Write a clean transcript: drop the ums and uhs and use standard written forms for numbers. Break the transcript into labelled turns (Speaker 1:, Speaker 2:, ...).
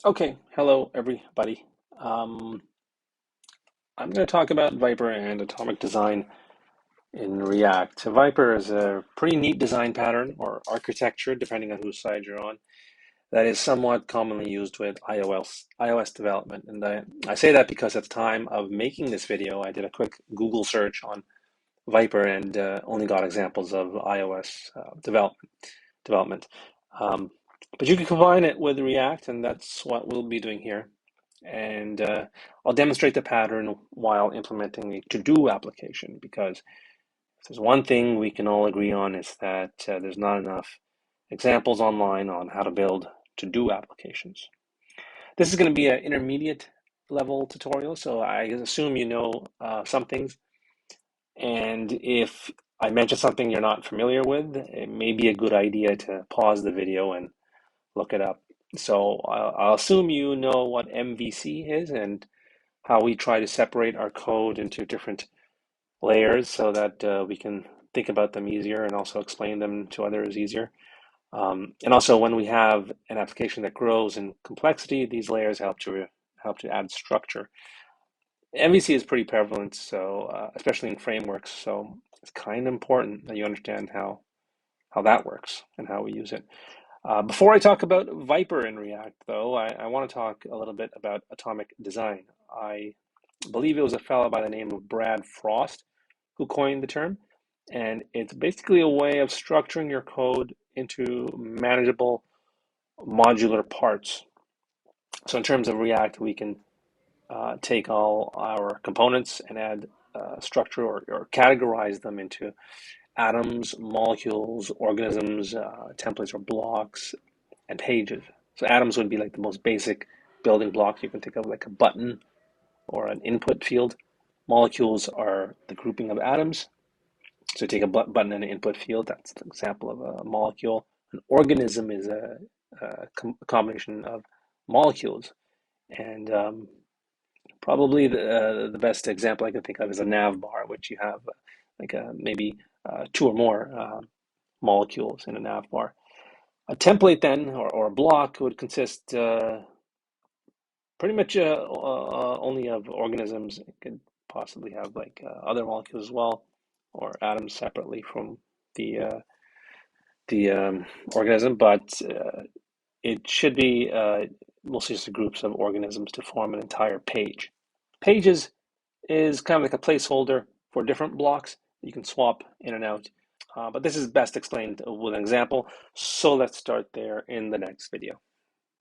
Speaker 1: Okay, hello everybody. Um, I'm going to talk about Viper and atomic design in React. So Viper is a pretty neat design pattern or architecture, depending on whose side you're on, that is somewhat commonly used with iOS development. And I say that because at the time of making this video, I did a quick Google search on Viper and only got examples of iOS development. Um, but you can combine it with React, and that's what we'll be doing here. And I'll demonstrate the pattern while implementing a to-do application, because if there's one thing we can all agree on, is that there's not enough examples online on how to build to-do applications. This is going to be an intermediate level tutorial, so I assume you know some things. And if I mention something you're not familiar with, it may be a good idea to pause the video and look it up. So I'll assume you know what MVC is and how we try to separate our code into different layers so that we can think about them easier and also explain them to others easier. And also, when we have an application that grows in complexity, these layers help to add structure. MVC is pretty prevalent, so especially in frameworks. So it's kind of important that you understand how that works and how we use it. Before I talk about Viper in React, though, I want to talk a little bit about atomic design. I believe it was a fellow by the name of Brad Frost who coined the term, and it's basically a way of structuring your code into manageable modular parts. So in terms of React, we can take all our components and add structure or categorize them into atoms, molecules, organisms, templates or blocks, and pages. So atoms would be like the most basic building block you can think of, like a button or an input field. Molecules are the grouping of atoms. So take a button and an input field. That's the example of a molecule. An organism is a combination of molecules. And probably the best example I can think of is a nav bar, which you have maybe two or more molecules in a nav bar. A template then, or a block, would consist pretty much only of organisms. It could possibly have other molecules as well, or atoms separately from the uh, the organism, but it should be mostly just groups of organisms to form an entire page. Pages is kind of like a placeholder for different blocks. You can swap in and out, but this is best explained with an example. So let's start there in the next video.